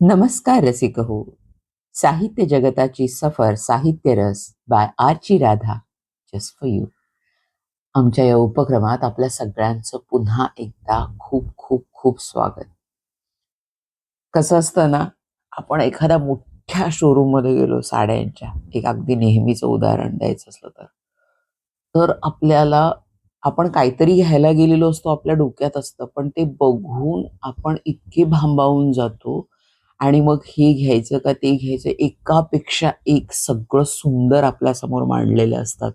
नमस्कार रसिक हो. साहित्य जगताची सफर साहित्य रस बाय आरची राधा जस्ट फॉर यू. आमच्या या उपक्रमात आपल्या सगळ्यांचं पुन्हा एकदा खूप खूप खूप स्वागत. कसं असतं ना, आपण एखाद्या मोठ्या शोरूम मध्ये गेलो साड्यांच्या, एक अगदी नेहमीचं उदाहरण द्यायचं असलं तर आपल्याला आपण काहीतरी घ्यायला गेलेलो असतो, आपल्या डोक्यात असतं, पण ते बघून आपण इतके भांबावून जातो आणि मग हे घ्यायचं का ते घ्यायचं, एकापेक्षा एक सगळं सुंदर आपल्यासमोर मांडलेले असतात.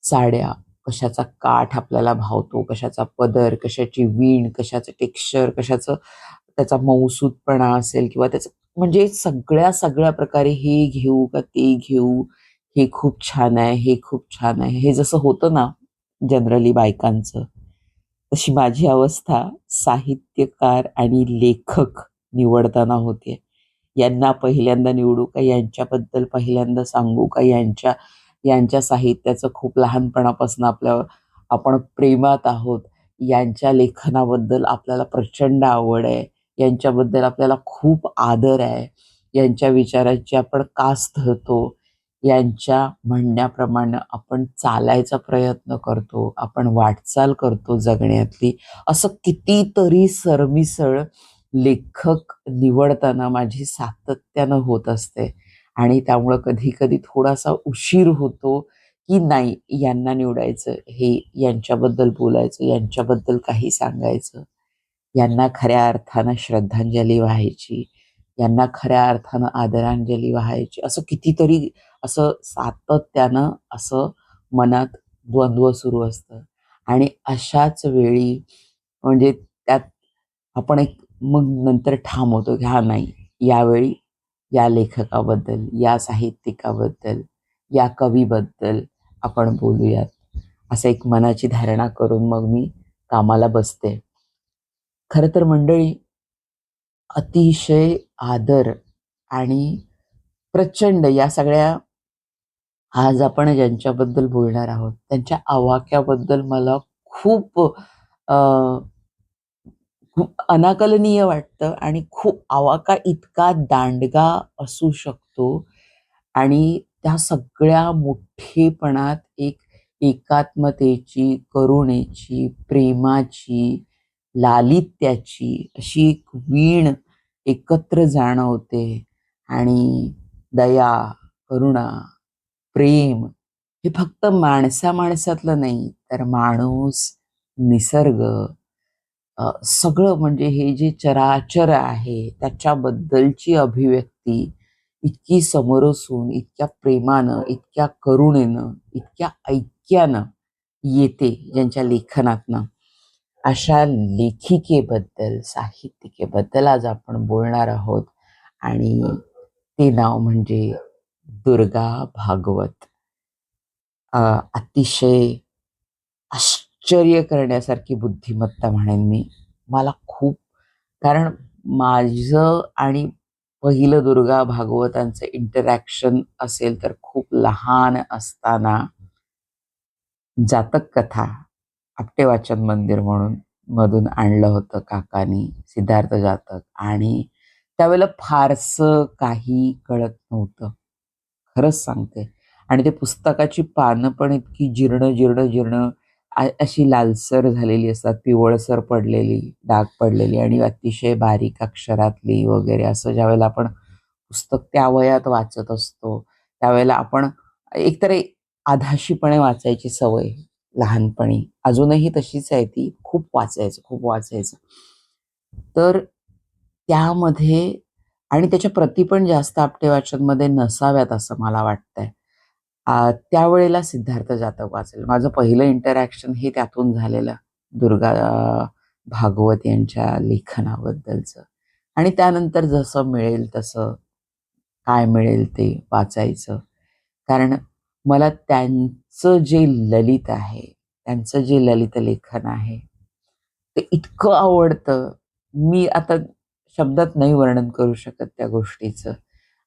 साड्या, कशाचा काठ आपल्याला भावतो, कशाचा पदर, कशाची वीण, कशाचं टेक्स्चर, कशाचं त्याचा मऊसूतपणा असेल किंवा त्याचं म्हणजे सगळ्या सगळ्या प्रकारे हे घेऊ का ते घेऊ, हे खूप छान आहे, हे खूप छान आहे. हे जसं होतं ना जनरली बायकांचं, तशी माझी अवस्था साहित्यकार आणि लेखक निवडताना होते. यांना पहिल्यांदा निवडू का यांच्याबद्दल पहिल्यांदा सांगू का यांच्या यांच्या साहित्याचं खूप लहानपणापासून आपण प्रेमात आहोत. यांच्या लेखनाबद्दल आपल्याला प्रचंड आवड आहे. यांच्याबद्दल आपल्याला खूप आदर आहे. यांच्या विचारांची आपण कास धरतो. यांच्या म्हणण्याप्रमाणे आपण चालायचा प्रयत्न करतो. आपण वाटचाल करतो जगण्यातली. असं कितीतरी सरमिसळ लेखक निवडताना माझी सातत्यानं होत असते आणि त्यामुळं कधी-कधी थोडासा उशीर होतो, की नाही यांना निवडायचं, हे यांच्याबद्दल बोलायचं, यांच्याबद्दल काही सांगायचं. यांना खऱ्या अर्थानं श्रद्धांजली वाहायची, यांना खऱ्या अर्थानं आदरांजली वाहायची. असं कितीतरी असं सातत्यानं असं मनात द्वंद्व सुरू असतं आणि अशाच वेळी म्हणजे त्यात आपण एक मग नंतर ठाम होतो की हा नाही, यावेळी या लेखकाबद्दल, या साहित्यिकाबद्दल, या कवीबद्दल आपण बोलूयात. असं एक मनाची धारणा करून मग मी कामाला बसते. खरं तर मंडळी, अतिशय आदर आणि प्रचंड या सगळ्या आज आपण ज्यांच्याबद्दल बोलणार आहोत, त्यांच्या आवाक्याबद्दल मला खूप अ, खूप अनाकलनीय वाटतं आणि खूप आवाका इतका दांडगा असू शकतो आणि त्या सगळ्या मोठेपणात एक एकात्मतेची, करुणेची, प्रेमाची, लालित्याची अशी एक वीण एकत्र जाणवते आणि दया, करुणा, प्रेम हे फक्त माणसा-माणसातलं नाही, तर माणूस, निसर्ग सगळं म्हणजे हे जे चराचर आहे त्याच्याबद्दलची अभिव्यक्ती इतकी समरसून, इतक्या प्रेमानं, इतक्या करुणेनं, इतक्या ऐक्यानं येते ज्यांच्या लेखनातनं. अशा लेखिकेबद्दल, साहित्यिकेबद्दल आज आपण बोलणार आहोत आणि ते नाव म्हणजे दुर्गा भागवत. अतिशय आश्चर्य करण्यासारखी बुद्धिमत्ता म्हणेन मी. मला खूप कारण माझं आणि पहिलं दुर्गा भागवतांचं इंटरॅक्शन असेल तर खूप लहान असताना जातक कथा आपटे वाचन मंदिर म्हणून मधून आणलं होतं काकानी, सिद्धार्थ जातक आणि त्यावेळेला फारसं काही कळत नव्हतं. खरंच सांगते. आणि ते पुस्तकाची पानं पण इतकी जीर्ण, जीर्ण, जीर्ण अशी लालसर झालेली असतात, पिवळसर पडलेली, डाग पडलेली आणि अतिशय बारीक अक्षरातली वगैरे असं ज्यावेळेला आपण पुस्तक त्या वयात वाचत असतो, त्यावेळेला आपण एकतर आधाशीपणे वाचायची सवय लहानपणी, अजूनही तशीच आहे ती. खूप वाचायचं, खूप वाचायचं. तर त्यामध्ये आणि त्याच्या प्रती पण जास्त आपटे वाचनमध्ये नसाव्यात असं मला वाटतंय. त्यावेळेला सिद्धार्थ जातक वाचेल. माझं पहिलं इंटरॅक्शन हे त्यातून झालेलं दुर्गा भागवत यांच्या लेखनाबद्दलचं आणि त्यानंतर जसं मिळेल तसं, काय मिळेल ते वाचायचं. कारण मला त्यांचं जे ललित आहे, त्यांचं जे ललित लेखन आहे, ते इतकं आवडतं. मी आता शब्दात नाही वर्णन करू शकत त्या गोष्टीचं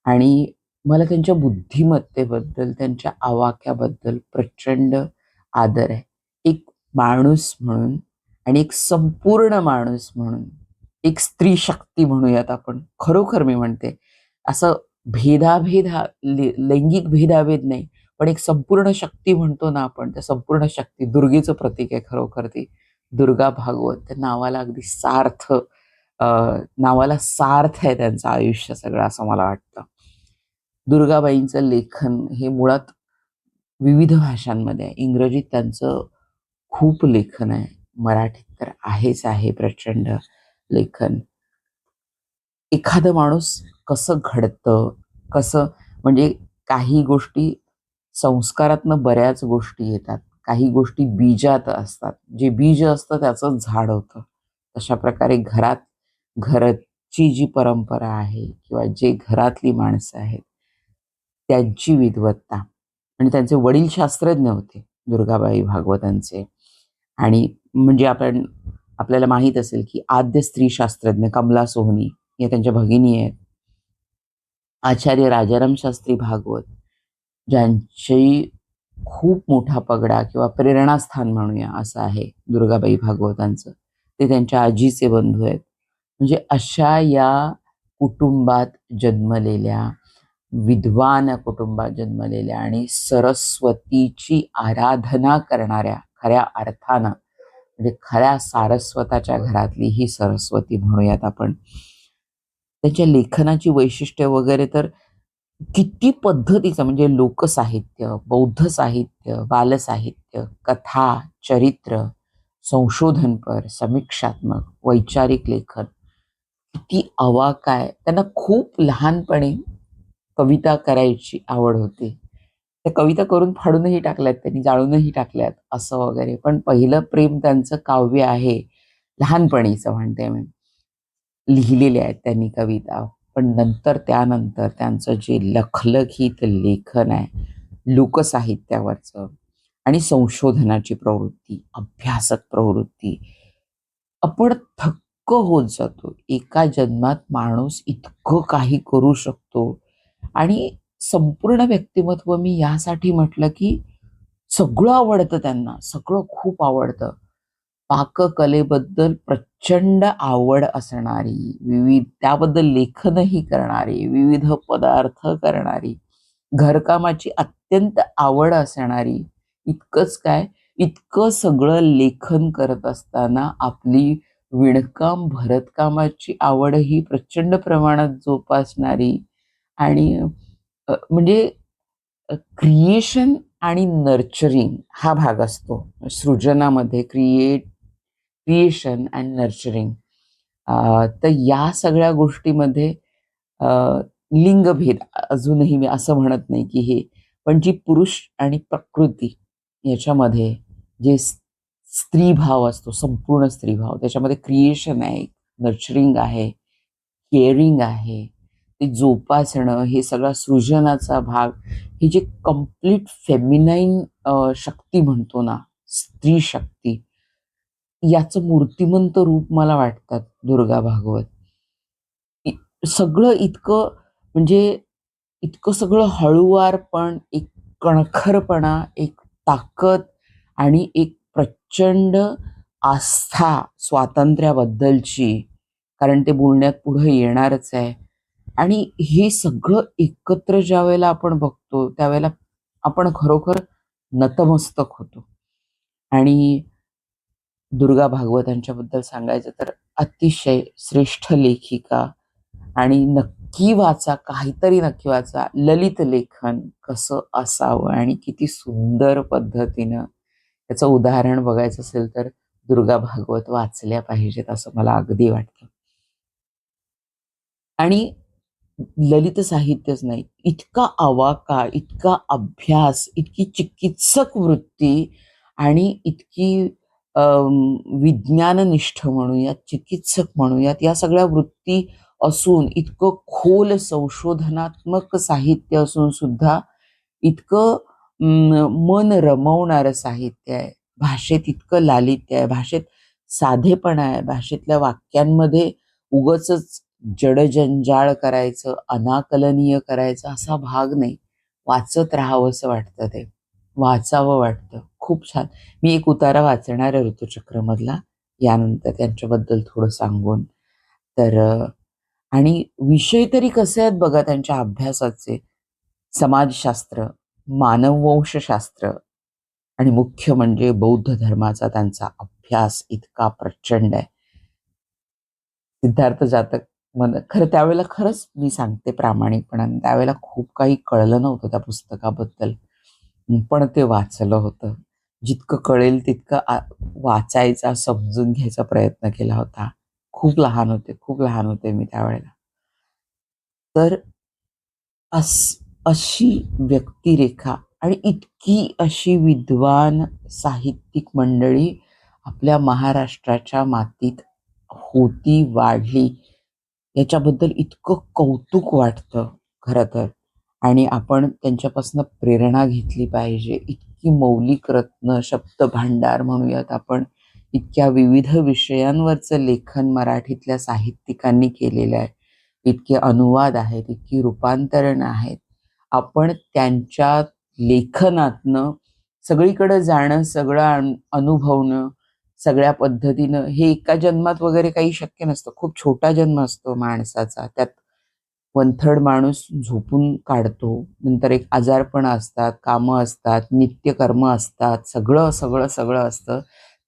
आणि मला त्यांच्या बुद्धिमत्तेबद्दल, त्यांच्या आवाक्याबद्दल प्रचंड आदर आहे. एक माणूस म्हणून आणि एक संपूर्ण माणूस म्हणून एक स्त्री शक्ती म्हणूयात आपण. खरोखर मी म्हणते. असं लैंगिक भेदाभेद नाही, पण एक संपूर्ण शक्ती म्हणतो ना आपण, त्या संपूर्ण शक्ती दुर्गेचं प्रतीक आहे खरोखर ती. दुर्गा भागवत त्या नावाला अगदी अ, नावाला सार्थ आहे त्यांचं आयुष्य सगळं असं मला वाटतं. दुर्गाबाईंचं लेखन हे मुळात विविध भाषांमध्ये आहे. इंग्रजीत त्यांचं खूप लेखन आहे. मराठीत तर आहेच आहे प्रचंड लेखन. एखादं माणूस कसं घडतं, कसं म्हणजे काही गोष्टी संस्कारातनं बऱ्याच गोष्टी येतात. काही गोष्टी बीजात असतात. जे बीज असतं त्याचं झाड होतं. तशा प्रकारे घराची जी परंपरा आहे किंवा जे घरातली माणसं आहेत, त्यांची विद्वत्ता आणि त्यांचे वडील शास्त्रज्ञ होते, दुर्गाबाई भागवतांचे. आणि म्हणजे आपल्याला माहीत असेल, की आद्य स्त्री शास्त्रज्ञ कमला सोहनी या त्यांच्या भगिनी आहेत. आचार्य राजाराम शास्त्री भागवत, ज्यांची खूप मोठा पगडा किंवा प्रेरणास्थान म्हणूया असं आहे दुर्गाबाई भागवतांचं. ते त्यांच्या आजीचे बंधू आहेत. म्हणजे अशा या कुटुंबात जन्मलेल्या, विद्वान कुटुंबात जन्मलेल्या आणि सरस्वतीची आराधना करणाऱ्या खऱ्या अर्थानं, म्हणजे खऱ्या सारस्वताच्या घरातली ही सरस्वती म्हणूयात आपण. त्यांच्या लेखनाची वैशिष्ट्य वगैरे तर किती पद्धतीचं म्हणजे लोकसाहित्य, बौद्ध साहित्य, बालसाहित्य, कथा, चरित्र, संशोधनपर, समीक्षात्मक, वैचारिक लेखन किती अवाक आहे. त्यांना खूप लहानपणी कविता करायची आवड होती. त्या कविता करून फाडूनही टाकल्यात त्यांनी, जाळूनही टाकल्यात असं वगैरे. पण पहिलं प्रेम त्यांचं काव्य आहे. लहानपणीचं म्हणते मी. लिहिलेल्या आहेत त्यांनी कविता. पण त्यानंतर त्यांचं जे लखलखीत लेखन आहे, लोकसाहित्यावरचं आणि संशोधनाची प्रवृत्ती, अभ्यासक प्रवृत्ती, आपण थक्क होत जातो. एका जन्मात माणूस इतकं काही करू शकतो आणि संपूर्ण व्यक्तिमत्व मी यासाठी म्हटलं, की सगळं आवडतं त्यांना, सगळं खूप आवडतं. पाककलेबद्दल प्रचंड आवड असणारी, त्याबद्दल लेखनही करणारी, विविध पदार्थ करणारी, घरकामाची अत्यंत आवड असणारी, इतकंच काय, इतकं सगळं लेखन करत असताना आपली विणकाम, भरतकामाची आवडही प्रचंड प्रमाणात जोपासणारी आणि म्हणजे क्रिएशन आणि नर्चरिंग हा भाग असतो सृजनामध्ये. Creation and nurturing. तर या सगळ्या गोष्टीमध्ये अ, लिंगभेद अजूनही मी असं म्हणत नाही की हे, पण जी पुरुष आणि प्रकृती याच्यामध्ये जे स्त्रीभाव असतो, संपूर्ण स्त्रीभाव, त्याच्यामध्ये क्रिएशन आहे, नर्चरिंग आहे, केअरिंग आहे, ते जोपासणं, हे सगळा सृजनाचा भाग, ही जी कंप्लीट फेमिनाईन शक्ती म्हणतो ना, स्त्री शक्ती, याचं मूर्तिमंत रूप मला वाटतात दुर्गा भागवत. सगळं इतकं म्हणजे इतकं सगळं हळूवारपण, एक कणखरपणा, एक ताकद आणि एक प्रचंड आस्था स्वातंत्र्याबद्दलची, कारण ते बोलण्यात पुढे येणारच आहे. आणि हे सगळं एकत्र ज्यावेळेला आपण बघतो, त्यावेळेला आपण खरोखर नतमस्तक होतो. आणि दुर्गा भागवत यांच्याबद्दल सांगायचं तर अतिशय श्रेष्ठ लेखिका. आणि नक्की वाचा, काहीतरी नक्की वाचा. ललित लेखन कसं असावं आणि किती सुंदर पद्धतीनं त्याचं उदाहरण बघायचं असेल तर दुर्गा भागवत वाचल्या पाहिजेत असं मला अगदी वाटतं. आणि ललित साहित्यच नाही, इतका आवाका, इतका अभ्यास, इतकी चिकित्सक वृत्ती आणि इतकी विज्ञाननिष्ठ म्हणूयात, चिकित्सक म्हणूयात, या सगळ्या वृत्ती असून, इतकं खोल संशोधनात्मक साहित्य असून सुद्धा इतकं मन रमवणारं साहित्य आहे. भाषेत इतकं लालित्य आहे, भाषेत साधेपणा आहे, भाषेतल्या वाक्यांमध्ये उगाचच जडजंजाळ करायचं, अनाकलनीय करायचं असा भाग नाही. वाचत राहावंसं वाटतं ते. वाचावं वाटतं. खूप छान. मी एक उतारा वाचणार आहे ऋतुचक्रमधला, यानंतर त्यांच्याबद्दल थोडं सांगून. तर आणि विषय तरी कसे आहेत बघा त्यांच्या अभ्यासाचे, समाजशास्त्र, मानववंशशास्त्र आणि मुख्य म्हणजे बौद्ध धर्माचा त्यांचा अभ्यास इतका प्रचंड आहे. सिद्धार्थ जातक खरं त्यावेळेला खरंच मी सांगते प्रामाणिकपणाने त्यावेळेला खूप काही कळलं नव्हतं त्या पुस्तकाबद्दल. पण ते वाचलं होतं. जितकं कळेल तितकं वाचायचा, समजून घ्यायचा प्रयत्न केला होता. खूप लहान होते मी त्यावेळेला. तर अशी व्यक्तिरेखा आणि इतकी अशी विद्वान साहित्यिक मंडळी आपल्या महाराष्ट्राच्या मातीत होती, वाढली, याच्याबद्दल इतकं कौतुक वाटतं खरं तर. आणि आपण त्यांच्यापासून प्रेरणा घेतली पाहिजे. इतकी मौलिक रत्न, शब्दभांडार म्हणूयात आपण, इतक्या विविध विषयांवरचं लेखन मराठीतल्या साहित्यिकांनी केलेलं आहे. इतके अनुवाद आहेत, इतकी रूपांतरण आहेत. आपण त्यांच्या लेखनातनं सगळीकडे जाणं, सगळं अनुभवणं, सगळ्या पद्धतीनं हे एका जन्मात वगैरे काही शक्य नसतं. खूप छोटा जन्म असतो माणसाचा. त्यात वनथर्ड माणूस झोपून काढतो. नंतर एक आजारपण असतात, कामं असतात, नित्यकर्म असतात. सगळं असतं.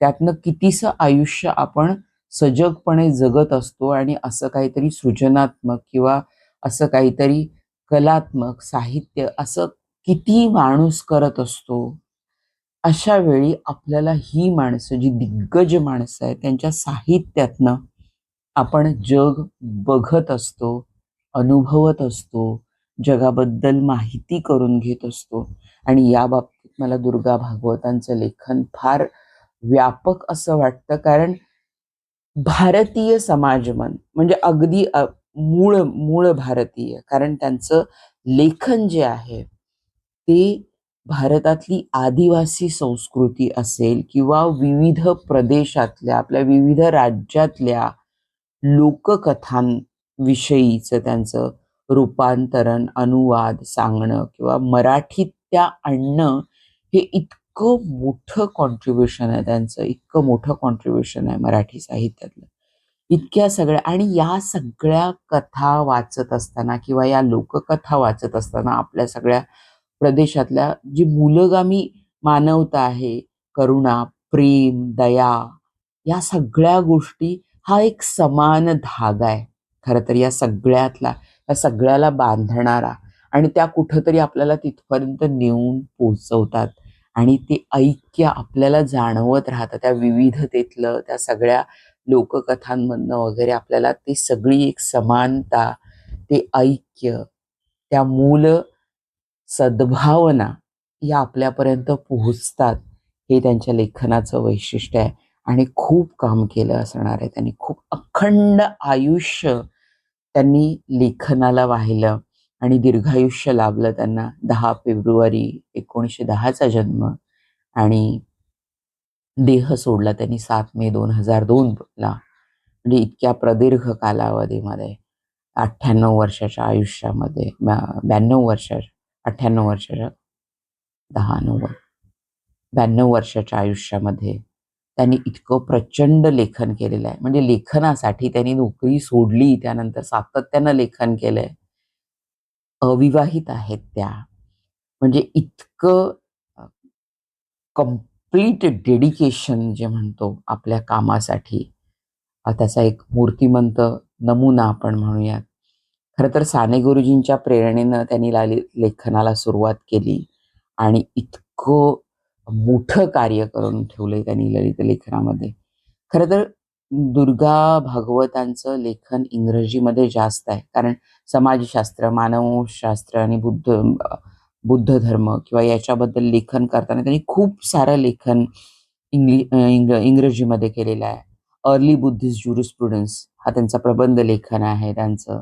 त्यातनं कितीसं आयुष्य आपण सजगपणे जगत असतो आणि असं काहीतरी सृजनात्मक किंवा असं काहीतरी कलात्मक साहित्य असं किती माणूस करत असतो. अशा वेळी आपल्याला ही माणसं जी दिग्गज माणसं आहेत त्यांच्या साहित्यातनं आपण जग बघत असतो, अनुभवत असतो, जगाबद्दल माहिती करून घेत असतो. आणि या बाबतीत मला दुर्गा भागवतांचं लेखन फार व्यापक असं वाटतं. कारण भारतीय समाजमन म्हणजे अगदी मूळ मूळ भारतीय. कारण त्यांचं लेखन जे आहे ते भारतातली आदिवासी संस्कृती असेल किंवा विविध प्रदेशातल्या, आपल्या विविध राज्यातल्या लोककथांविषयीचं त्यांचं रूपांतरण, अनुवाद सांगणं किंवा मराठीत त्या आणणं, हे इतकं मोठं कॉन्ट्रिब्युशन आहे त्यांचं, इतकं मोठं कॉन्ट्रिब्युशन आहे मराठी साहित्यातलं. इतक्या सगळ्या आणि या सगळ्या कथा वाचत असताना किंवा या लोककथा वाचत असताना आपल्या सगळ्या प्रदेशातल्या जी मूलगामी मानवता आहे, करुणा, प्रेम, दया, या सगळ्या गोष्टी हा एक समान धागा आहे. खरं तर या सगळ्याला बांधणारा आणि त्या कुठंतरी आपल्याला तिथपर्यंत नेऊन पोहोचवतात आणि ते ऐक्य आपल्याला जाणवत राहतं. त्या विविधतेतलं, त्या सगळ्या लोककथांमधनं वगैरे आपल्याला ती सगळी एक समानता, ते ऐक्य, त्या मूल सद्भावना या आपल्यापर्यंत पोहोचतात. हे त्यांच्या लेखनाचं वैशिष्ट्य आहे आणि खूप काम केलं असणार आहे त्यांनी. खूप अखंड आयुष्य त्यांनी लेखनाला वाहिलं आणि दीर्घायुष्य लाभलं त्यांना. 10 फेब्रुवारी 1910चा जन्म आणि देह सोडला त्यांनी 7 मे 2002 ला. म्हणजे इतक्या प्रदीर्घ कालावधीमध्ये 98 वर्षाच्या आयुष्यामध्ये 92 वर्षाच्या 98 वर्षाच्या 10 9 92 वर्षाच्या आयुष्यामध्ये त्यांनी इतकं प्रचंड लेखन केलेलं आहे. म्हणजे लेखनासाठी त्यांनी नोकरी सोडली, त्यानंतर सातत्यानं लेखन केलंय. अविवाहित आहेत त्या. म्हणजे इतकं कम्प्लीट डेडिकेशन जे म्हणतो आपल्या कामासाठी, त्याचा एक मूर्तिमंत नमुना आपण म्हणूयात. खरं तर साने गुरुजींच्या प्रेरणेनं त्यांनी लेखनाला सुरुवात केली आणि इतकं मोठं कार्य करून ठेवलंय त्यांनी ललित लेखनामध्ये. खरं तर दुर्गा भागवतांचं लेखन इंग्रजीमध्ये जास्त आहे. कारण समाजशास्त्र, मानवशास्त्र आणि बुद्ध धर्म किंवा याच्याबद्दल लेखन करताना त्यांनी खूप सारं लेखन इंग्रजीमध्ये केलेलं आहे. अर्ली बुद्धिस्ट ज्युरिस्प्रुडन्स हा त्यांचा प्रबंध लेखन आहे त्यांचं.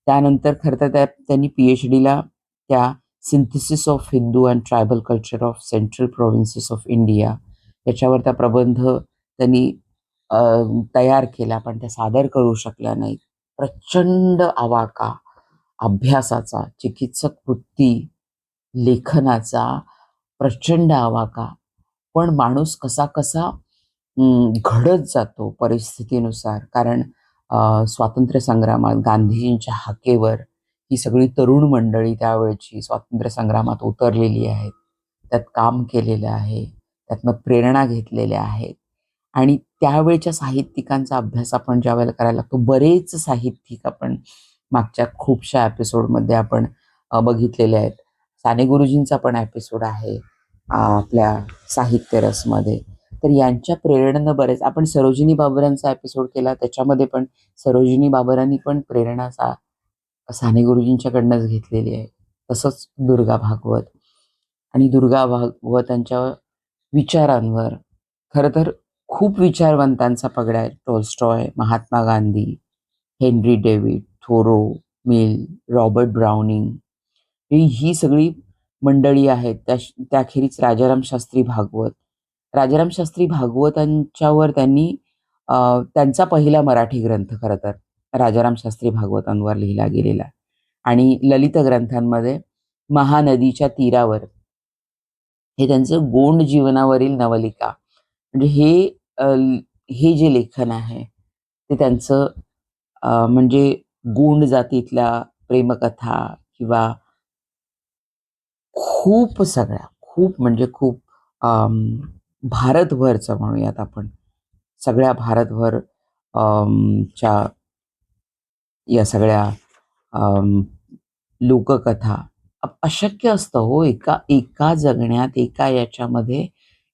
त्यानंतर खरं तर त्यांनी PhDला त्या synthesis of Hindu and tribal culture of central provinces of India याच्यावर त्या प्रबंध त्यांनी तयार केला, पण त्या सादर करू शकल्या नाहीत. प्रचंड आवाका अभ्यासाचा, चिकित्सक वृत्ती, लेखनाचा प्रचंड आवाका. पण माणूस कसा कसा घडत जातो परिस्थितीनुसार. कारण स्वातंत्र्य संग्रामात गांधीजींच्या हाकेवर ही सगळी तरुण मंडळी त्यावेळची स्वातंत्र्य संग्रामात उतरलेली आहेत. त्यात काम केलेलं आहे. त्यातनं प्रेरणा घेतलेल्या आहेत. आणि त्यावेळच्या साहित्यिकांचा अभ्यास आपण ज्यावेळेला करायला लागतो, बरेच साहित्यिक आपण मागच्या खूपशा एपिसोडमध्ये आपण बघितलेले आहेत. साने गुरुजींचा पण एपिसोड आहे आपल्या साहित्य रसमध्ये. तर यांच्या प्रेरणेनं बरेच आपण सरोजिनी बाबरांचा एपिसोड केला, त्याच्यामध्ये पण सरोजिनी बाबरांनी पण प्रेरणा साने गुरुजींच्याकडनंच घेतलेली आहे. तसंच दुर्गा भागवत आणि दुर्गा भागवतांच्या विचारांवर खरं तर खूप विचारवंतांचा पगडा आहे. Tolstoy, Mahatma Gandhi, Henry David Thoreau, Mill, Robert Browning, ही सगळी मंडळी आहेत. त्याखेरीज राजाराम शास्त्री भागवत. राजाराम शास्त्री भागवतांच्यावर त्यांनी त्यांचा पहिला मराठी ग्रंथ खरं तर राजाराम शास्त्री भागवतांवर लिहिला गेलेला आणि ललित ग्रंथांमध्ये महानदीच्या तीरावर हे त्यांचं गोंड जीवनावरील नवलिका म्हणजे हे जे लेखन आहे ते त्यांचं म्हणजे गोंड जातीतल्या प्रेमकथा किंवा खूप म्हणजे खूप भारतभरचं म्हणूयात आपण, सगळ्या भारतभर च्या या सगळ्या लोककथा अशक्य असतं हो एका जगण्यात एका याच्यामध्ये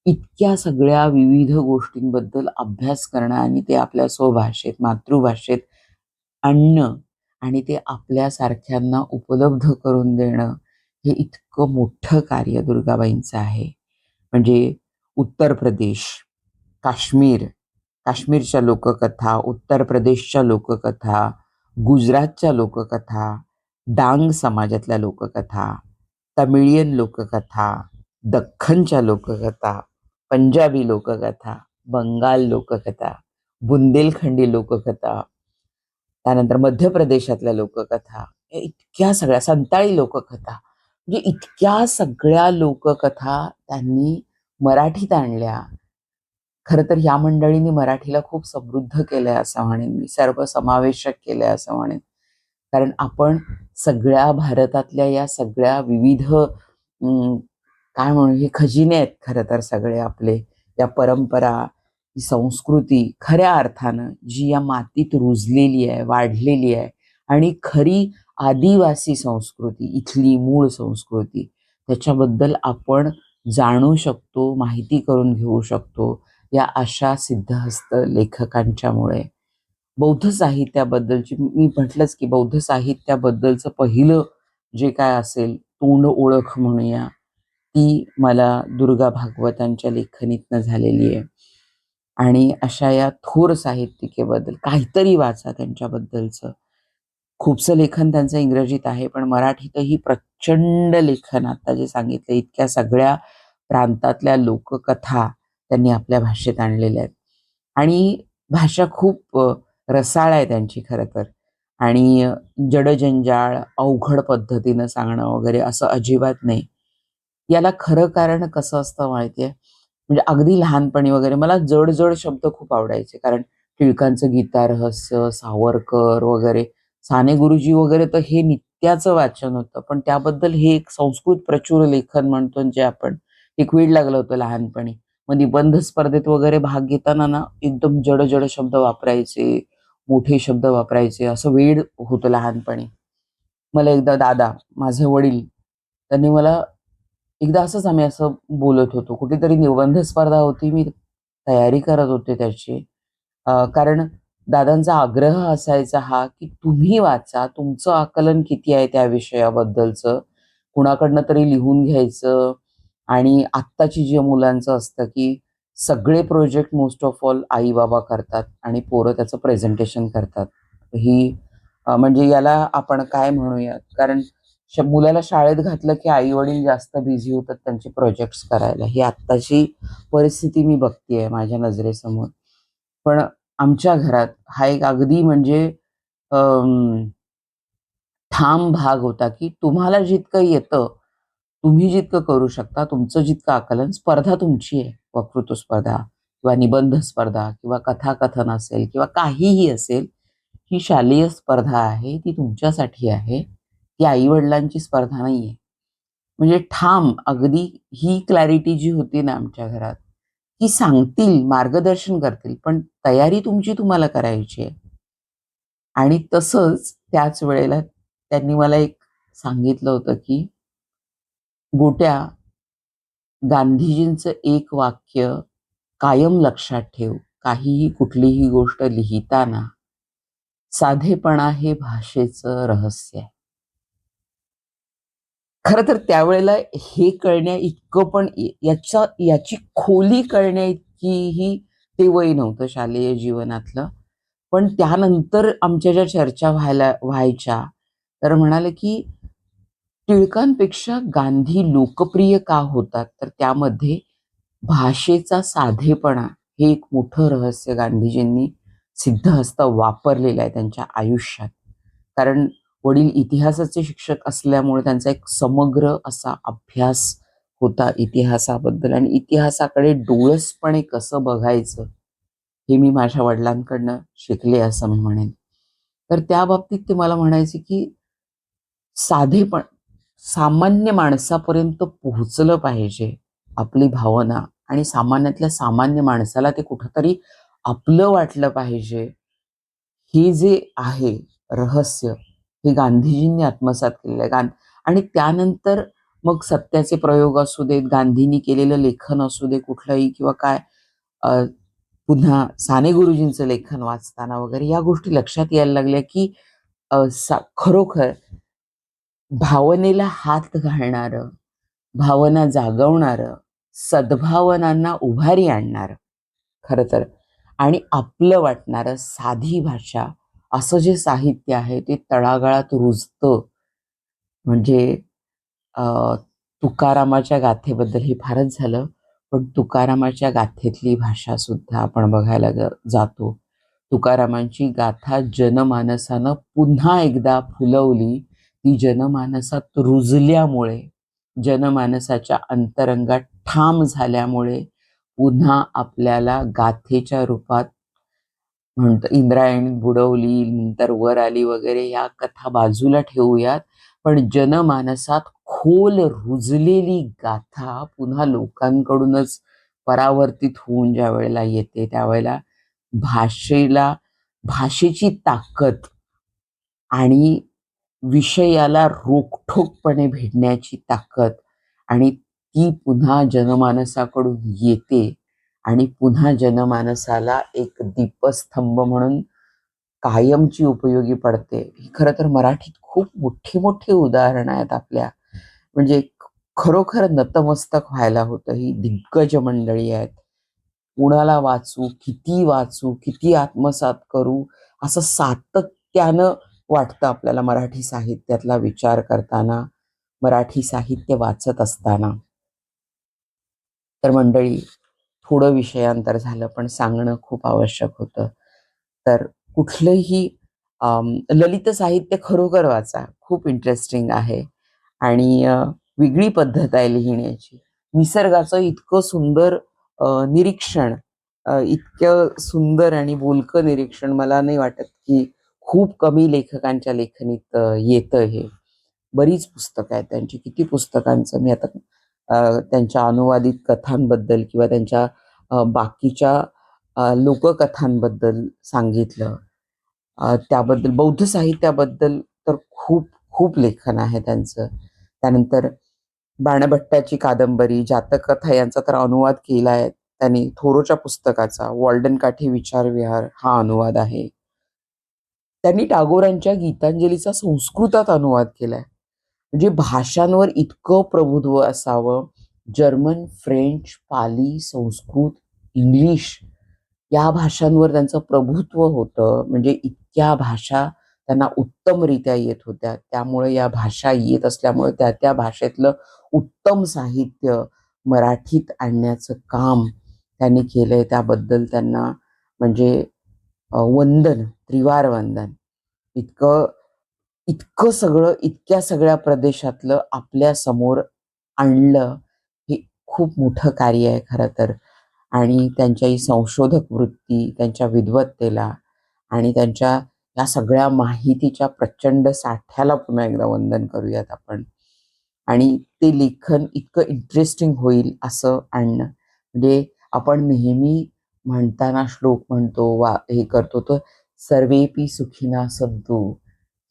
इतक्या सगळ्या विविध गोष्टींबद्दल अभ्यास करणं आणि ते आपल्या स्वभाषेत मातृभाषेत आणणं आणि ते आपल्यासारख्यांना उपलब्ध करून देणं हे इतकं मोठं कार्य दुर्गाबाईंचं आहे. म्हणजे उत्तर प्रदेश, काश्मीरच्या लोककथा, उत्तर प्रदेशच्या लोककथा, गुजरातच्या लोककथा, डांग समाजातल्या लोककथा, तमिळियन लोककथा, दख्खनच्या लोककथा, पंजाबी लोककथा, बंगाल लोककथा, बुंदेलखंडी लोककथा, त्यानंतर मध्य प्रदेशातल्या लोककथा, इतक्या सगळ्या संताळी लोककथा, म्हणजे इतक्या सगळ्या लोककथा त्यांनी मराठीत आणल्या. खरं तर या मंडळींनी मराठीला खूप समृद्ध केलंय असं म्हणेन मी, सर्वसमावेशक केलंय असं म्हणेन. कारण आपण सगळ्या भारतातल्या या सगळ्या विविध काय म्हणू हे खजिने आहेत खरं तर सगळे आपले, या परंपरा, संस्कृती खऱ्या अर्थानं जी या मातीत रुजलेली आहे, वाढलेली आहे आणि खरी आदिवासी संस्कृती, इथली मूळ संस्कृती, त्याच्याबद्दल आपण जाणू शकतो, माहिती करून घेऊ शकतो या अशा सिद्धहस्त लेखकांच्यामुळे. बौद्ध साहित्याबद्दलची मी म्हटलंच की बौद्ध साहित्याबद्दलचं पहिलं जे काय असेल तोंड ओळख म्हणूया ती मला दुर्गा भागवतांच्या लेखनीतनं झालेली आहे. आणि अशा या थोर साहित्यिकेबद्दल काहीतरी वाचा त्यांच्याबद्दलचं. खूपसं लेखन त्यांचं इंग्रजीत आहे, पण मराठीतही प्रचंड लेखन आता जे सांगितलं इतक्या सगळ्या प्रांतातल्या लोककथा त्यांनी आपल्या भाषेत आणलेल्या आहेत. आणि भाषा खूप रसाळ आहे त्यांची खरं तर. आणि जडजंजाळ, अवघड पद्धतीनं सांगणं वगैरे असं अजिबात नाही. याला खरं कारण कसं असतं माहिती आहे? म्हणजे अगदी लहानपणी वगैरे मला जड शब्द खूप आवडायचे. कारण टिळकांचं गीतारहस्य, सावरकर वगैरे, साने गुरुजी वगैरे तर हे नित्याचं वाचन होतं. पण त्याबद्दल हे एक संस्कृत प्रचूर लेखन म्हणतो जे आपण, एक वेड लागलं होतं लहानपणी. मग निबंध स्पर्धेत वगैरे भाग घेताना ना एकदम जड शब्द वापरायचे, मोठे शब्द वापरायचे, असं वेड होतं लहानपणी. मला एकदा दादा, माझे वडील, त्यांनी मला एकदा असंच आम्ही असं बोलत होतो. कुठेतरी निबंध स्पर्धा होती. मी तयारी करत होते त्याची. कारण दादांचा आग्रह असायचा हा, की तुम्ही वाचा. तुमचं आकलन किती आहे त्या विषयाबद्दलचं, कुणाकडनं तरी लिहून घ्यायचं. आणि आत्ताची जी मुलांचं असतं, की सगळे प्रोजेक्ट मोस्ट ऑफ ऑल आई-बाबा करतात आणि पोरं त्याचं प्रेझेंटेशन करतात. ही म्हणजे याला आपण काय म्हणूयात, कारण मुलाला शाळेत घातलं की आई-वडील जास्त बिझी होतात त्यांचे प्रोजेक्ट्स करायला. ही आत्ताची परिस्थिती मी बघतेय माझ्या नजरेसमोर. पण आमच्या घरात हा एक अगदी म्हणजे अं, ठाम भाग होता, की तुम्हाला जितकं येतं, तुम्ही जितकं करू शकता, तुमचं जितकं आकलन, स्पर्धा तुमची आहे. वक्तृत्व स्पर्धा किंवा निबंध स्पर्धा किंवा कथाकथन असेल किंवा काहीही असेल, ही शालेय स्पर्धा आहे, ती तुमच्यासाठी आहे, ती आई-वडिलांची स्पर्धा नाहीये. म्हणजे ठाम अगदी ही क्लॅरिटी जी होती ना आमच्या घरात, ती सांगतील, मार्गदर्शन करतील, पण तयारी तुमची तुम्हाला करायची आहे. आणि तसंच त्याच वेळेला त्यांनी मला एक सांगितलं होतं, की गोट्या, गांधीजींचं एक वाक्य कायम लक्षात ठेव. काहीही कुठलीही गोष्ट लिहिताना साधेपणा हे भाषेचं रहस्य आहे. खरं तर त्यावेळेला हे कळण्या इतकं पण याची खोली कळण्या इतकीही ते वय नव्हतं शालेय जीवनातलं. पण त्यानंतर आमच्या ज्या चर्चा व्हायच्या, तर म्हणाले की टिळकांपेक्षा गांधी लोकप्रिय का होतात? तर त्यामध्ये भाषेचा साधेपणा हे एक मोठं रहस्य गांधीजींनी सिद्धहस्त वापरलेलं आहे त्यांच्या आयुष्यात. कारण वडील इतिहासाचे शिक्षक असल्यामुळे त्यांचा एक समग्र असा अभ्यास होता इतिहासाबद्दल आणि इतिहासाकडे डोळसपणे कसं बघायचं हे मी माझ्या वडिलांकडनं शिकले असं मी म्हणेन. तर त्या बाबतीत ते मला म्हणायचे की साधेपण सामान्य माणसापर्यंत पोहोचलं पाहिजे आपली भावना आणि सामान्यातल्या सामान्य माणसाला ते कुठंतरी आपलं वाटलं पाहिजे. हे जे आहे रहस्य, हे गांधीजींनी आत्मसात केलेलं आहे. आणि त्यानंतर मग सत्याचे प्रयोग असू देत, गांधींनी केलेलं लेखन असू दे कुठलंही किंवा काय अ, पुन्हा साने गुरुजींचं लेखन वाचताना वगैरे या गोष्टी लक्षात यायला लागल्या, की खरोखर भावनेला हात घालणारं, भावना जागवणारं, सद्भावनांना उभारी आणणारं खरं तर आणि आपलं वाटणारं साधी भाषा असं जे साहित्य आहे ते तळागाळात रुजतं. म्हणजे अ, तुकारामाच्या गाथेबद्दल हे फारच झालं, पण तुकारामाच्या गाथेतली भाषा सुद्धा आपण बघायला जातो. तुकारामांची गाथा जनमानसानं पुन्हा एकदा फुलवली. ती जनमानसात रुजल्यामुळे, जनमानसाच्या अंतरंगात ठाम झाल्यामुळे पुन्हा आपल्याला गाथेच्या रूपात म्हणतो इंद्रायणी बुडवली, नंतर वर आली वगैरे या कथा बाजूला ठेवूयात. पण जनमानसात खोल रुजलेली गाथा पुन्हा लोकांकडूनच परावर्तित होऊन ज्या वेळेला येते, त्यावेळेला भाषेला भाषेची ताकद आणि विषयाला रोखठोकपणे भिडण्याची ताकद आणि ती पुन्हा जनमानसाकडून येते आणि पुन्हा जनमानसाला एक दीपस्तंभ म्हणून कायमची उपयोगी पडते. ही खरं तर मराठीत खूप मोठी मोठी उदाहरणं आहेत आपल्या. म्हणजे खरोखर नतमस्तक व्हायला होतं. ही दिग्गज मंडळी आहेत. कुणाला वाचू, किती आत्मसात करू, असं सातत्यानं वाटतं आपल्याला मराठी साहित्यातला विचार करताना, मराठी साहित्य वाचत असताना. तर मंडळी, थोडं विषयांतर झालं, पण सांगणं खूप आवश्यक होतं. तर कुठलंही ललित साहित्य खरोखर वाचा. खूप इंटरेस्टिंग आहे आणि वेगळी पद्धत आहे लिहिण्याची. निसर्गाचं इतकं सुंदर निरीक्षण, इतकं सुंदर आणि बोलकं निरीक्षण मला नाही वाटत, की खूप कमी लेखकांच्या लेखणीत येतं हे. बरीच पुस्तकं आहेत त्यांची. किती पुस्तकांचं मी आता त्यांच्या अनुवादित कथांबद्दल किंवा त्यांच्या बाकीच्या लोककथांबद्दल सांगितलं. त्याबद्दल बौद्ध साहित्याबद्दल तर खूप खूप लेखन आहे त्यांचं. त्यानंतर बाणभट्टाची कादंबरी, जातककथा यांचा तर अनुवाद केला आहे त्यांनी. थोरोच्या पुस्तकाचा वॉल्डन काठी विचारविहार हा अनुवाद आहे. त्यांनी टागोरांच्या गीतांजलीचा संस्कृतात अनुवाद केलाय. म्हणजे भाषांवर इतकं प्रभुत्व असावं. German, French, Pali, Sanskrit, English या भाषांवर त्यांचं प्रभुत्व होतं. म्हणजे इतक्या भाषा त्यांना उत्तमरित्या येत होत्या. त्यामुळे या भाषा येत असल्यामुळे त्या त्या भाषेतलं उत्तम साहित्य मराठीत आणण्याचं काम त्यांनी केलंय. त्याबद्दल त्यांना म्हणजे वंदन, त्रिवार वंदन. इतकं इतकं सगळं इतक्या सगळ्या प्रदेशातलं आपल्या समोर आणलं, हे खूप मोठं कार्य आहे खरं तर. आणि त्यांच्या ही संशोधक वृत्ती, त्यांच्या विद्वत्तेला आणि त्यांच्या या सगळ्या माहितीच्या प्रचंड साठ्याला पुन्हा एकदा वंदन करूयात आपण. आणि ते लेखन इतकं इंटरेस्टिंग होईल असं आणणं. म्हणजे आपण नेहमी म्हणताना श्लोक म्हणतो, हे करतो, तर सर्वेपी सुखिना सन्तु,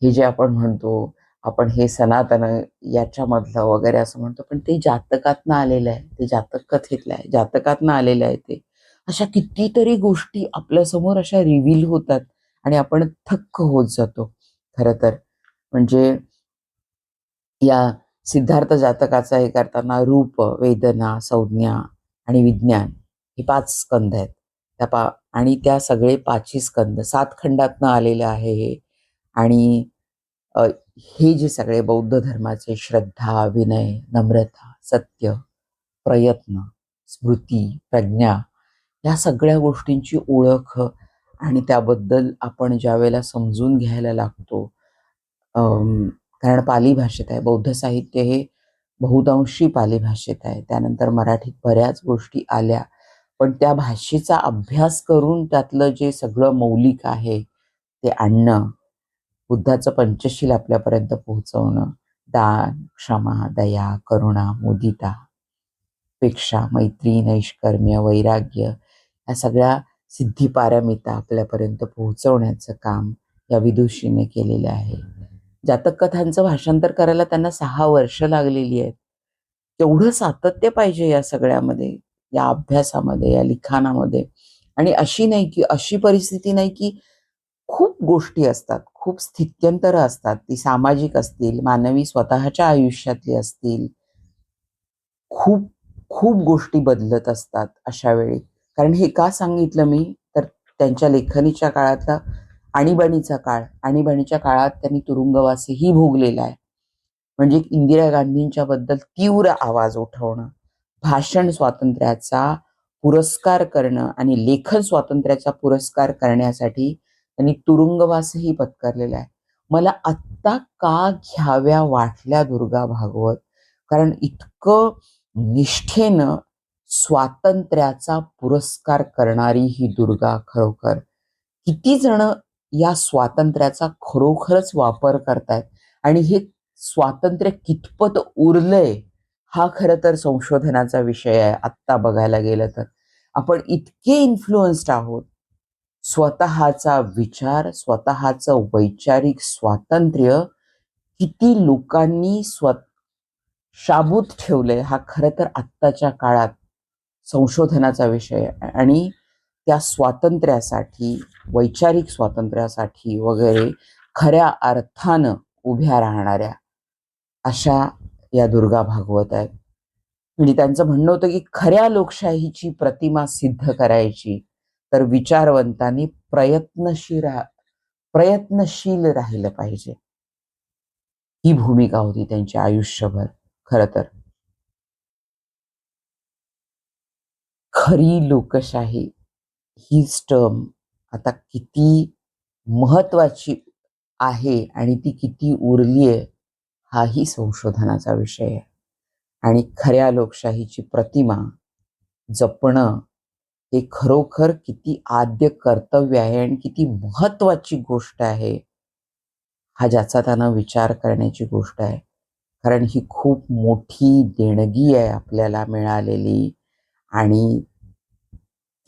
हे जे आपण म्हणतो, आपण हे सनातन याच्यामधलं वगैरे असं म्हणतो, पण ते जातकातनं आलेलं आहे, ते जातक कथेतलं आहे, जातकातनं आलेलं आहे ते. अशा कितीतरी गोष्टी आपल्यासमोर अशा रिव्हील होतात आणि आपण थक्क होत जातो खरं तर. म्हणजे या सिद्धार्थ जातकाचा हे करताना रूप, वेदना, संज्ञा आणि विज्ञान हे 5 स्कंद आहेत. आणि त्या सगळे 5ही स्कंद 7 खंडातनं आलेलं आहे हे. आणि अ, हे जे सगळे बौद्ध धर्माचे श्रद्धा, विनय, नम्रता, सत्य, प्रयत्न, स्मृती, प्रज्ञा, या सगळ्या गोष्टींची ओळख आणि त्याबद्दल आपण ज्यावेळेला समजून घ्यायला लागतो, कारण पाली भाषेत आहे. बौद्ध साहित्य हे बहुतांशी पाली भाषेत आहे. त्यानंतर मराठीत बऱ्याच गोष्टी आल्या. पण त्या भाषेचा अभ्यास करून त्यातलं जे सगळं मौलिक आहे ते आणणं, बुद्धाचं पंचशील आपल्यापर्यंत पोहोचवणं, दान, क्षमा, दया, करुणा, मुदिता, पेक्षा, मैत्री, नैष्कर्म्य, वैराग्य, या सगळ्या सिद्धी पारमिता आपल्यापर्यंत पोहोचवण्याचं काम या विदुषीने केलेलं आहे. जातक कथांचं भाषांतर करायला त्यांना 6 वर्ष लागलेली आहेत. तेवढं सातत्य पाहिजे या सगळ्यामध्ये, या अभ्यासामध्ये, या लिखाणामध्ये. आणि अशी परिस्थिती नाही की खूप गोष्टी असतात, खूप स्थित्यंतरं असतात. ती सामाजिक असतील, मानवी स्वतःच्या आयुष्यातली असतील. खूप खूप गोष्टी बदलत असतात अशा वेळी. कारण हे का सांगितलं मी, तर त्यांच्या लेखणीच्या काळातला आणीबाणीच्या काळात त्यांनी तुरुंगवासही भोगलेला आहे. म्हणजे इंदिरा गांधींच्या बद्दल तीव्र आवाज उठवणं, भाषण स्वातंत्र्याचा पुरस्कार करणं आणि लेखन स्वातंत्र्याचा पुरस्कार करण्यासाठी त्यांनी तुरुंगवासही पत्करलेला आहे. मला आत्ता का घ्याव्या वाटल्या दुर्गा भागवत, कारण इतकं निष्ठेनं स्वातंत्र्याचा पुरस्कार करणारी ही दुर्गा खरोखर. किती जण या स्वातंत्र्याचा खरोखरच वापर करतायत आणि हे स्वातंत्र्य कितपत उरलंय, हा खरं तर संशोधनाचा विषय आहे. आत्ता बघायला गेलं तर आपण इतके इन्फ्लुएन्स्ड आहोत. स्वतःचा विचार, स्वतःचं वैचारिक स्वातंत्र्य किती लोकांनी शाबूत ठेवलंय, हा खरं तर आत्ताच्या काळात संशोधनाचा विषय आहे. आणि त्या स्वातंत्र्यासाठी, वैचारिक स्वातंत्र्यासाठी वगैरे खऱ्या अर्थानं उभ्या राहणाऱ्या अशा या दुर्गा भागवत आहेत. म्हणजे त्यांचं म्हणणं होतं की खऱ्या लोकशाहीची प्रतिमा सिद्ध करायची तर विचारवंतांनी प्रयत्नशील राहिलं पाहिजे. ही भूमिका होती त्यांची आयुष्यभर खरं तर. खरी लोकशाही हीच टर्म आता किती महत्वाची आहे आणि ती किती उरली आहे, हाही संशोधनाचा विषय आहे. आणि खऱ्या लोकशाहीची प्रतिमा जपणं हे खरोखर किती आद्य कर्तव्य आहे आणि किती महत्वाची गोष्ट आहे, हा ज्याचा त्यानं विचार करण्याची गोष्ट आहे. कारण ही खूप मोठी देणगी आहे आपल्याला मिळालेली. आणि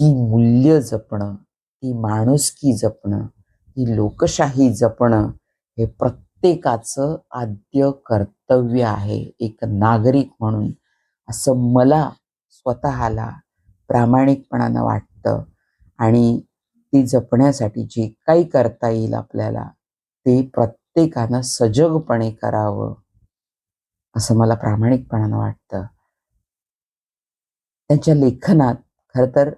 ती मूल्य जपणं, ती माणुसकी जपणं, ती लोकशाही जपणं हे प्रत्येकाचं आद्य कर्तव्य आहे एक नागरिक म्हणून, असं मला स्वतःला प्रामाणिकपणानं वाटतं. आणि ती जपण्यासाठी जे काही करता येईल आपल्याला, ते प्रत्येकानं सजगपणे करावं, असं मला प्रामाणिकपणानं वाटतं. त्यांच्या लेखनात खरं तर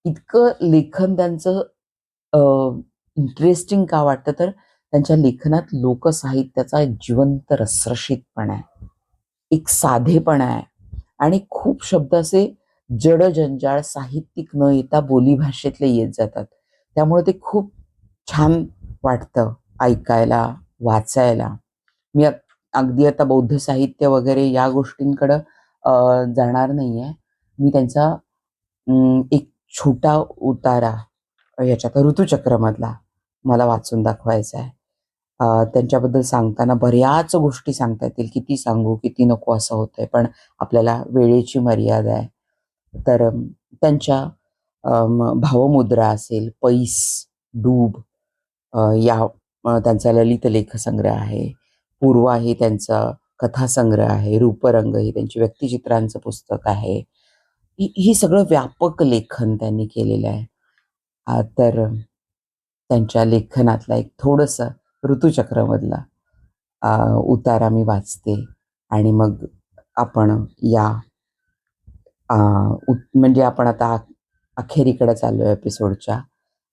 इतकं लेखन त्यांचं इंटरेस्टिंग का वाटतं, तर त्यांच्या लेखनात लोकसाहित्याचा एक जिवंत रसरशीतपणा आहे, एक साधेपणा आहे. आणि खूप शब्द असे जडजंजाळ साहित्यिक न येता बोलीभाषेतले येत जातात. त्यामुळे ते खूप छान वाटतं ऐकायला, वाचायला. मी अगदी आता बौद्ध साहित्य वगैरे या गोष्टींकडं जाणार नाहीये. मी त्यांचा एक छोटा उतारा याच्यात ऋतुचक्रमधला मला वाचून दाखवायचा आहे. त्यांच्याबद्दल सांगताना बऱ्याच गोष्टी सांगता येतील. किती सांगू, किती नको असं होतंय. पण आपल्याला वेळेची मर्यादा आहे. तर त्यांच्या भावमुद्रा असेल, पैस, डूब या त्यांचा ललित लेखसंग्रह आहे. पूर्वा हे त्यांचा कथासंग्रह आहे. रूपरंग हे त्यांची व्यक्तिचित्रांचं पुस्तक आहे. ही सगळं व्यापक लेखन त्यांनी केलेलं आहे. तर त्यांच्या लेखनातला एक थोडंसं ऋतुचक्रमधला उतारा मी वाचते आणि मग आपण या म्हणजे आपण आता अखेरीकडे चाललोय एपिसोडच्या.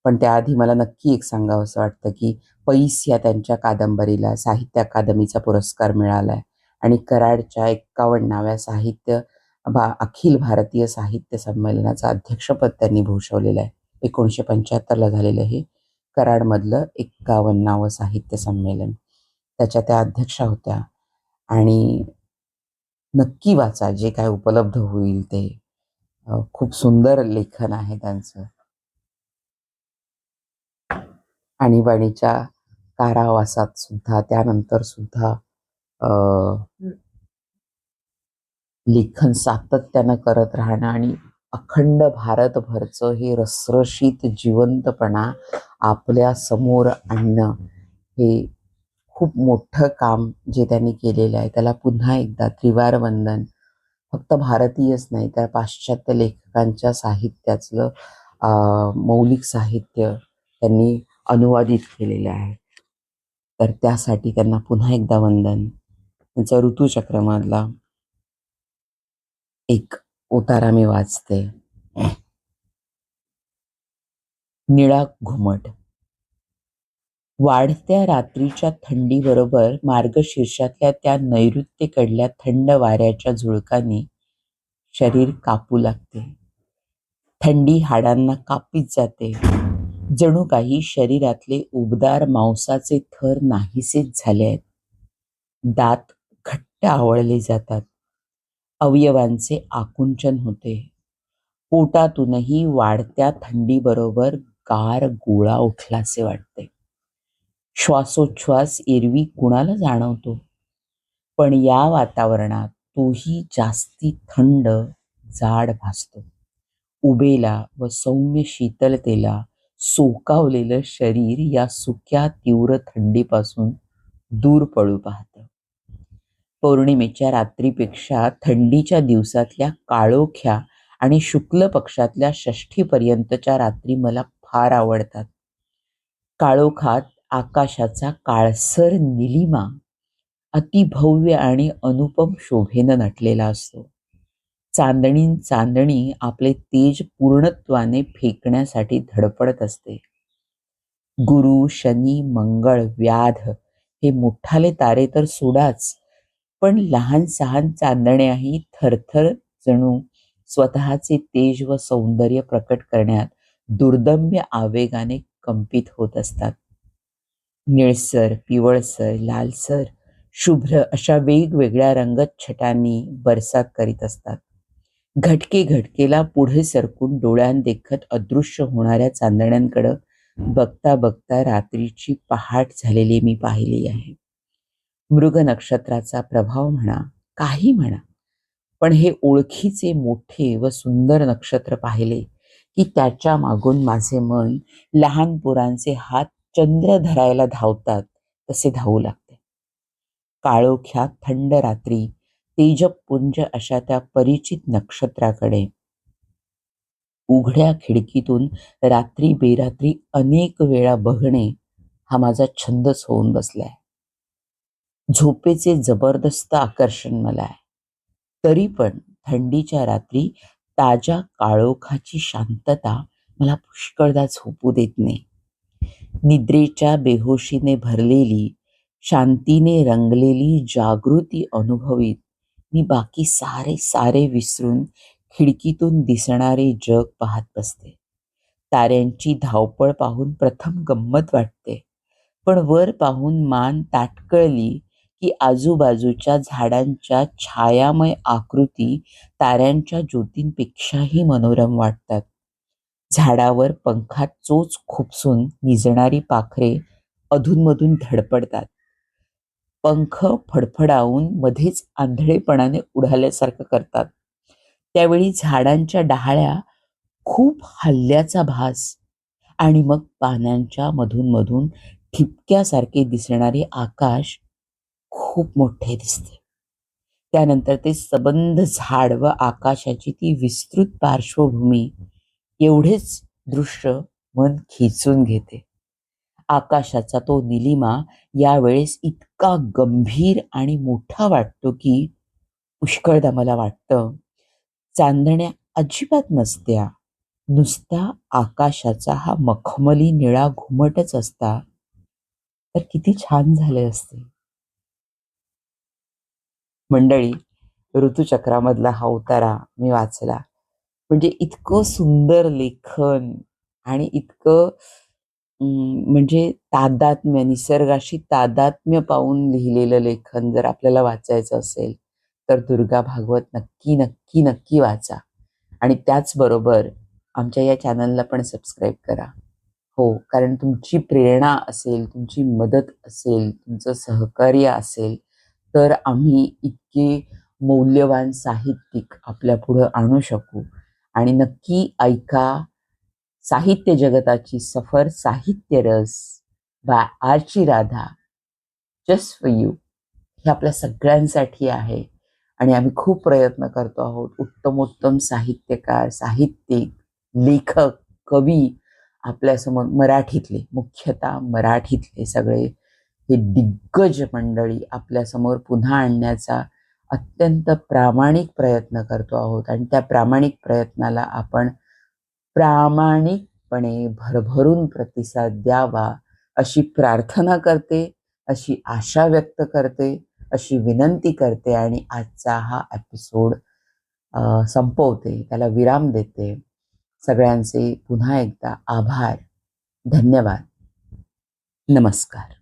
पण त्याआधी मला नक्की एक सांगावंसं वाटतं, की पैस या त्यांच्या कादंबरीला साहित्य अकादमीचा पुरस्कार मिळाला आहे आणि कराडच्या 51व्या अखिल भारतीय साहित्य संमेलनाचं अध्यक्षपद त्यांनी भूषवलेलं आहे. 1975ला झालेलं हे कराडमधलं 51वं साहित्य संमेलन. त्याच्या त्या अध्यक्षा होत्या आणि नक्की वाचा जे काय उपलब्ध होईल ते. खूप सुंदर लेखन आहे त्यांचं. आणीबाणीच्या कारावासात सुद्धा त्यानंतर सुद्धा लेखन सातत्यानं करत राहणं आणि अखंड भारतभरचं हे रसरशीत जिवंतपणा आपल्या समोर आणणं हे खूप मोठं काम जे त्यांनी केलेलं आहे. त्याला पुन्हा एकदा त्रिवार वंदन. फक्त भारतीयच नाही तर पाश्चात्य लेखकांच्या साहित्यातलं मौलिक साहित्य त्यांनी अनुवादित केलेलं आहे. तर त्यासाठी त्यांना पुन्हा एकदा वंदन. त्यांचा ऋतुचक्रमधला एक उतारा मी वाचते. निळा घुमट. वाढत्या रात्रीच्या थंडीबरोबर मार्गशीर्षातल्या त्या नैऋत्येकडल्या थंड वाऱ्याच्या झुळकांनी शरीर कापू लागते. थंडी हाडांना कापीत जाते. जणू काही शरीरातले उबदार मांसाचे थर नाहीसेच झाले आहेत. दात घट्ट आवळले जातात. अवयवांचे आकुंचन होते. पोटातूनही वाढत्या थंडीबरोबर गार गोळा उठलासे वाटते. श्वासोच्छ्वास एरवी कुणाला जाणवतो, पण या वातावरणात तोही जास्ती थंड जाड भासतो. उबेला व सौम्य शीतलतेला सोकावलेलं शरीर या सुक्या तीव्र थंडीपासून दूर पळू पाहतं. पौर्णिमेच्या रात्रीपेक्षा थंडीच्या दिवसातल्या काळोख्या आणि शुक्ल पक्षातल्या षष्ठीपर्यंतच्या रात्री मला फार आवडतात. काळोखात आकाशाचा काळसर निलिमा अतिभव्य आणि अनुपम शोभेनं नटलेला असतो. चांदणी चांदणी आपले तेज पूर्णत्वाने फेकण्यासाठी धडपडत असते. गुरु, शनी, मंगळ, व्याध हे मोठाले तारे तर सोडाच, पण लहान सहान चांदण्याही थरथर जणू स्वतःचे तेज व सौंदर्य प्रकट करण्यात दुर्दम्य आवेगाने कंपित होत असतात. निळसर, पिवळसर, लालसर, शुभ्र अशा वेगवेगळ्या रंगछटांनी बरसात करीत असतात. घटके घटकेला पुढे सरकून डोळ्यांदेखत अदृश्य होणाऱ्या चांदण्यांकडं बघता बघता रात्रीची पहाट झालेली मी पाहिली आहे. मृग नक्षत्राचा प्रभाव म्हणा, काही म्हणा, पण हे ओळखीचे मोठे व सुंदर नक्षत्र पाहिले की त्याच्या मागून माझे मन लहान पोरांचे हात चंद्र धरायला धावतात तसे धावू लागते. काळोख्या थंड रात्री तेजपुंज अशा त्या परिचित नक्षत्राकडे उघड्या खिडकीतून रात्री बेरात्री अनेक वेळा बघणे हा माझा छंदच होऊन बसलाय. झोपेचे जबरदस्त आकर्षण मला आहे. तरी पण थंडीच्या रात्री ताज्या काळोखाची शांतता मला पुष्कळदा झोपू देत नाही. निद्रेच्या बेहोशीने भरलेली, शांतीने रंगलेली जागृती अनुभवीत मी बाकी सारे सारे विसरून खिडकीतून दिसणारे जग पाहत बसते. ताऱ्यांची धावपळ पाहून प्रथम गंमत वाटते, पण वर पाहून मान ताटकळली की आजूबाजूच्या झाडांच्या छायामय आकृती ताऱ्यांच्या ज्योतींपेक्षाही मनोरम वाटतात. झाडावर पंखात चोच खुपसून निजणारी पाखरे अधूनमधून धडपडतात. पंख फडफडावून मध्येच आंधळेपणाने उडाल्यासारखं करतात. त्यावेळी झाडांच्या डहाळ्या खूप हलल्याचा भास आणि मग पानांच्या मधून ठिपक्यासारखे दिसणारे आकाश खूप मोठे दिसते. त्यानंतर ते सबंध झाड व आकाशाची ती विस्तृत पार्श्वभूमी एवढेच दृश्य मन खेचून घेते. आकाशाचा तो निलिमा यावेळेस इतका गंभीर आणि मोठा वाटतो की पुष्कळदा मला वाटतं चांदण्या अजिबात नसत्या, नुसता आकाशाचा हा मखमली निळा घुमटच असता तर किती छान झाले असते. मंडळी, ऋतुचक्रामधला हा उतारा मी वाचला. म्हणजे इतकं सुंदर लेखन आणि इतकं म्हणजे तादात्म्य, निसर्गाशी तादात्म्य पाहून लिहिलेलं लेखन जर आपल्याला वाचायचं असेल, तर दुर्गा भागवत नक्की, नक्की, नक्की वाचा. आणि त्याचबरोबर आमच्या या चॅनलला पण सबस्क्राईब करा. हो, कारण तुमची प्रेरणा असेल, तुमची मदत असेल, तुमचं सहकार्य असेल, तर आम्ही इतके मौल्यवान साहित्यिक आपल्यापुढं आणू शकू. आणि नक्की ऐका साहित्य जगताची सफर, साहित्य रस बाय आरची राधा, जस्ट फॉर यू. हे आपल्या सगळ्यांसाठी आहे आणि आम्ही खूप प्रयत्न करतो आहोत. उत्तमोत्तम साहित्यकार, साहित्यिक, लेखक, कवी आपल्यासमोर मराठीतले, मुख्यतः मराठीतले सगळे हे दिग्गज मंडळी आपल्यासमोर पुन्हा आणण्याचा अत्यंत प्रामाणिक प्रयत्न करतो आहोत. आणि त्या प्रामाणिक प्रयत्नाला आपण प्रामाणिकपणे भरभरून प्रतिसाद द्यावा अशी प्रार्थना करते, अशी आशा व्यक्त करते, अशी विनंती करते आणि आजचा हा एपिसोड संपवते, त्याला विराम देते. सगळ्यांचे पुन्हा एकदा आभार, धन्यवाद, नमस्कार.